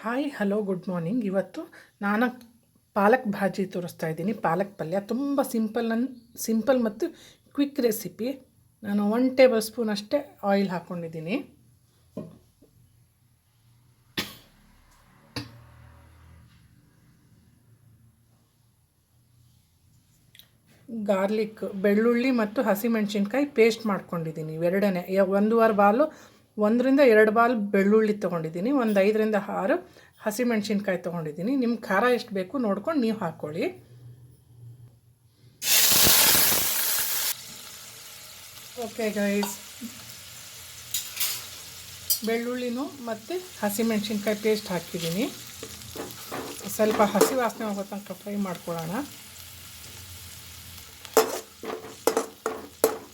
Hi hello good morning. ಇವತ್ತು ನಾನು ಪಾಲಕ್ ಭಾಜಿ ತೋರಿಸ್ತಾ ಇದ್ದೀನಿ. ಪಾಲಕ್ ಪಲ್ಯ ತುಂಬ ಸಿಂಪಲ್ ಮತ್ತು ಕ್ವಿಕ್ ರೆಸಿಪಿ. ನಾನು 1 ಟೇಬಲ್ ಸ್ಪೂನ್ ಅಷ್ಟೇ ಆಯಿಲ್ ಹಾಕ್ಕೊಂಡಿದ್ದೀನಿ. ಗಾರ್ಲಿಕ್, ಬೆಳ್ಳುಳ್ಳಿ ಮತ್ತು ಹಸಿಮೆಣಸಿನ್ಕಾಯಿ ಪೇಸ್ಟ್ ಮಾಡ್ಕೊಂಡಿದ್ದೀನಿ. ಇವೆರಡನೇ 1.5 ಬಾಲು 1-2 ಬಾಲ್ ಬೆಳ್ಳುಳ್ಳಿ ತೊಗೊಂಡಿದ್ದೀನಿ. 5-6 ಹಸಿಮೆಣಸಿನ್ಕಾಯಿ ತೊಗೊಂಡಿದ್ದೀನಿ. ನಿಮ್ಮ ಖಾರ ಎಷ್ಟು ಬೇಕು ನೋಡ್ಕೊಂಡು ನೀವು ಹಾಕ್ಕೊಳ್ಳಿ. ಓಕೆ ಗೈಸ್, ಬೆಳ್ಳುಳ್ಳಿನೂ ಮತ್ತು ಹಸಿಮೆಣಸಿನ್ಕಾಯಿ ಪೇಸ್ಟ್ ಹಾಕಿದ್ದೀನಿ. ಸ್ವಲ್ಪ ಹಸಿ ವಾಸನೆ ಹೋಗೋ ತನಕ ಫ್ರೈ ಮಾಡ್ಕೊಳ್ಳೋಣ.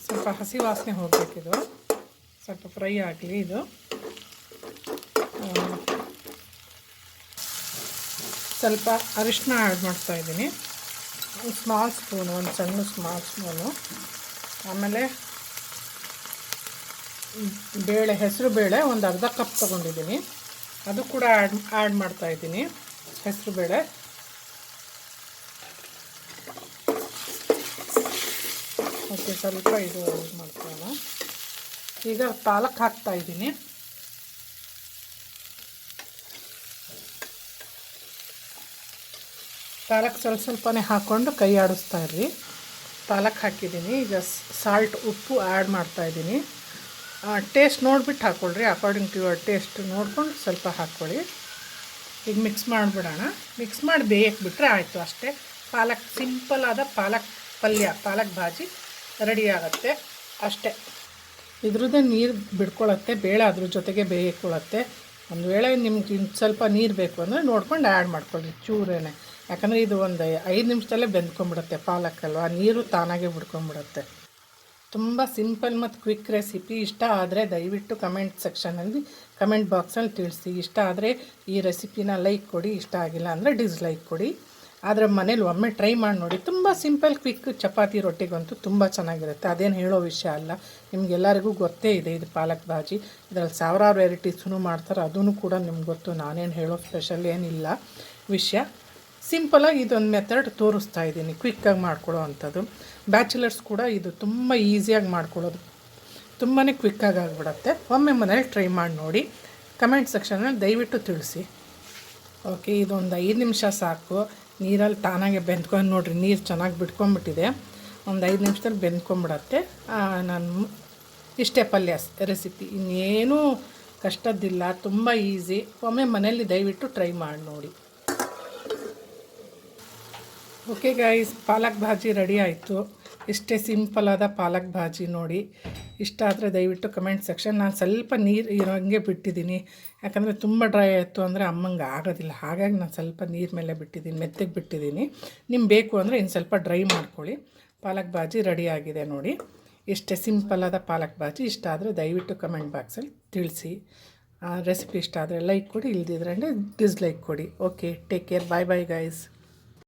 ಸ್ವಲ್ಪ ಹಸಿ ವಾಸನೆ ಹೋಗಬೇಕಿದು, ಸ್ವಲ್ಪ ಫ್ರೈ ಆಗಲಿ. ಇದು ಸ್ವಲ್ಪ ಅರಿಶಿನ ಆ್ಯಡ್ ಮಾಡ್ತಾಯಿದ್ದೀನಿ, ಒಂದು ಸ್ಮಾಲ್ ಸ್ಪೂನು, ಒಂದು ಸಣ್ಣ ಸ್ಮಾಲ್ ಸ್ಪೂನು. ಆಮೇಲೆ ಹೆಸರು ಬೇಳೆ ಒಂದು ಅರ್ಧ ಕಪ್ ತೊಗೊಂಡಿದ್ದೀನಿ, ಅದು ಕೂಡ ಆ್ಯಡ್ ಮಾಡ್ತಾಯಿದ್ದೀನಿ. ಹೆಸರು ಬೇಳೆ ಓಕೆ, ಸ್ವಲ್ಪ ಇದು ಮಾಡ್ಕೊಳ್ಳೋಣ. ಈಗ ಪಾಲಕ್ ಹಾಕ್ತಾಯಿದ್ದೀನಿ. ಪಾಲಕ್ ಸ್ವಲ್ಪನೇ ಹಾಕ್ಕೊಂಡು ಕೈ ಆಡಿಸ್ತಾ ಇರ್ರಿ. ಪಾಲಕ್ ಹಾಕಿದ್ದೀನಿ. ಈಗ ಸಾಲ್ಟ್, ಉಪ್ಪು ಆ್ಯಡ್ ಮಾಡ್ತಾಯಿದ್ದೀನಿ. ಟೇಸ್ಟ್ ನೋಡಿಬಿಟ್ಟು ಹಾಕ್ಕೊಳ್ರಿ, ಅಕಾರ್ಡಿಂಗ್ ಟು ಯುವರ್ ಟೇಸ್ಟ್ ನೋಡ್ಕೊಂಡು ಸ್ವಲ್ಪ ಹಾಕ್ಕೊಳ್ಳಿ. ಈಗ ಮಿಕ್ಸ್ ಮಾಡಿಬಿಡೋಣ. ಮಿಕ್ಸ್ ಮಾಡಿ ಬೇಯಕ್ಕೆ ಬಿಟ್ಟರೆ ಆಯಿತು, ಅಷ್ಟೇ. ಸಿಂಪಲ್ ಆದ ಪಾಲಕ್ ಪಲ್ಯ, ಪಾಲಕ್ ಭಾಜಿ ರೆಡಿ ಆಗುತ್ತೆ ಅಷ್ಟೇ. ಇದ್ರದ್ದೇ ನೀರು ಬಿಡ್ಕೊಳ್ಳುತ್ತೆ, ಬೇಳೆ ಅದ್ರ ಜೊತೆಗೆ ಬೇಯಿಕೊಳ್ಳುತ್ತೆ. ಒಂದು ವೇಳೆ ನಿಮ್ಗೆ ಸ್ವಲ್ಪ ನೀರು ಬೇಕು ಅಂದರೆ ನೋಡ್ಕೊಂಡು ಆ್ಯಡ್ ಮಾಡ್ಕೊಳ್ಳಿ ಚೂರೇನೆ. ಯಾಕಂದರೆ ಇದು ಒಂದು 5 ನಿಮಿಷದಲ್ಲೇ ಬೆಂದ್ಕೊಂಡ್ಬಿಡುತ್ತೆ ಪಾಲಕ್ಕಲ್ವ, ನೀರು ತಾನಾಗೆ ಬಿಡ್ಕೊಂಡ್ಬಿಡುತ್ತೆ. ತುಂಬ ಸಿಂಪಲ್ ಮತ್ತು ಕ್ವಿಕ್ ರೆಸಿಪಿ. ಇಷ್ಟ ಆದರೆ ದಯವಿಟ್ಟು ಕಮೆಂಟ್ ಬಾಕ್ಸಲ್ಲಿ ತಿಳಿಸಿ. ಇಷ್ಟ ಆದರೆ ಈ ರೆಸಿಪಿನ ಲೈಕ್ ಕೊಡಿ, ಇಷ್ಟ ಆಗಿಲ್ಲ ಅಂದರೆ ಡಿಸ್ಲೈಕ್ ಕೊಡಿ. ಆದರೆ ಮನೇಲಿ ಒಮ್ಮೆ ಟ್ರೈ ಮಾಡಿ ನೋಡಿ. ತುಂಬ ಸಿಂಪಲ್ ಕ್ವಿಕ್, ಚಪಾತಿ ರೊಟ್ಟಿಗಂತೂ ತುಂಬ ಚೆನ್ನಾಗಿರುತ್ತೆ. ಅದೇನು ಹೇಳೋ ವಿಷಯ ಅಲ್ಲ, ನಿಮಗೆಲ್ಲರಿಗೂ ಗೊತ್ತೇ ಇದೆ. ಇದು ಪಾಲಕ್ ಭಾಜಿ, ಇದರಲ್ಲಿ ಸಾವಿರಾರು ವೆರೈಟೀಸೂ ಮಾಡ್ತಾರೆ, ಅದೂ ಕೂಡ ನಿಮ್ಗೆ ಗೊತ್ತು. ನಾನೇನು ಹೇಳೋ ಸ್ಪೆಷಲ್ ಏನಿಲ್ಲ ವಿಷಯ. ಸಿಂಪಲಾಗಿ ಇದೊಂದು ಮೆಥಡ್ ತೋರಿಸ್ತಾ ಇದ್ದೀನಿ, ಕ್ವಿಕ್ಕಾಗಿ ಮಾಡ್ಕೊಳ್ಳೋ ಅಂಥದ್ದು. ಬ್ಯಾಚುಲರ್ಸ್ ಕೂಡ ಇದು ತುಂಬ ಈಸಿಯಾಗಿ ಮಾಡ್ಕೊಳ್ಳೋದು, ತುಂಬಾ ಕ್ವಿಕ್ಕಾಗಿ ಆಗಿಬಿಡತ್ತೆ. ಒಮ್ಮೆ ಮನೇಲಿ ಟ್ರೈ ಮಾಡಿ ನೋಡಿ, ಕಮೆಂಟ್ ಸೆಕ್ಷನಲ್ಲಿ ದಯವಿಟ್ಟು ತಿಳಿಸಿ. ಓಕೆ, ಇದೊಂದು 5 ನಿಮಿಷ ಸಾಕು. ನೀರಲ್ಲಿ ತಾನಾಗೆ ಬೆಂದ್ಕೊಂಡು ನೋಡಿರಿ, ನೀರು ಚೆನ್ನಾಗಿ ಬಿಟ್ಕೊಂಡ್ಬಿಟ್ಟಿದೆ. ಒಂದು 5 ನಿಮಿಷದಲ್ಲಿ ಬೆಂದ್ಕೊಂಡ್ಬಿಡತ್ತೆ. ನಾನು ಇಷ್ಟೇ ಪಲ್ಯ ರೆಸಿಪಿ, ಇನ್ನೇನೂ ಕಷ್ಟದ್ದಿಲ್ಲ, ತುಂಬ ಈಸಿ. ಒಮ್ಮೆ ಮನೇಲಿ ದಯವಿಟ್ಟು ಟ್ರೈ ಮಾಡಿ ನೋಡಿ. ಓಕೆ ಗೈಸ್, ಪಾಲಕ್ ಭಾಜಿ ರೆಡಿ ಆಯಿತು. ಇಷ್ಟೇ ಸಿಂಪಲಾದ ಪಾಲಕ್ ಭಾಜಿ ನೋಡಿ. ಇಷ್ಟ ಆದರೆ ದಯವಿಟ್ಟು ಕಮೆಂಟ್ ಸೆಕ್ಷನ್. ನಾನು ಸ್ವಲ್ಪ ನೀರು ಇರೋಂಗೆ ಬಿಟ್ಟಿದ್ದೀನಿ, ಯಾಕಂದರೆ ತುಂಬ ಡ್ರೈ ಆಯಿತು ಅಂದರೆ ಅಮ್ಮಂಗೆ ಆಗೋದಿಲ್ಲ. ಹಾಗಾಗಿ ನಾನು ಸ್ವಲ್ಪ ನೀರು ಮೇಲೆ ಬಿಟ್ಟಿದ್ದೀನಿ, ಮೆತ್ತಗೆ ಬಿಟ್ಟಿದ್ದೀನಿ. ನಿಮ್ಗೆ ಬೇಕು ಅಂದರೆ ಇನ್ನು ಸ್ವಲ್ಪ ಡ್ರೈ ಮಾಡ್ಕೊಳ್ಳಿ. ಪಾಲಕ್ ಭಾಜಿ ರೆಡಿ ಆಗಿದೆ ನೋಡಿ. ಇಷ್ಟೇ ಸಿಂಪಲಾದ ಪಾಲಕ್ ಭಾಜಿ. ಇಷ್ಟ ಆದರೆ ದಯವಿಟ್ಟು ಕಮೆಂಟ್ ಬಾಕ್ಸಲ್ಲಿ ತಿಳಿಸಿ. ರೆಸಿಪಿ ಇಷ್ಟ ಆದರೆ ಲೈಕ್ ಕೊಡಿ, ಇಲ್ದಿದ್ರೆ ಡಿಸ್ಲೈಕ್ ಕೊಡಿ. ಓಕೆ, ಟೇಕ್ ಕೇರ್, ಬಾಯ್ ಬಾಯ್ ಗೈಸ್.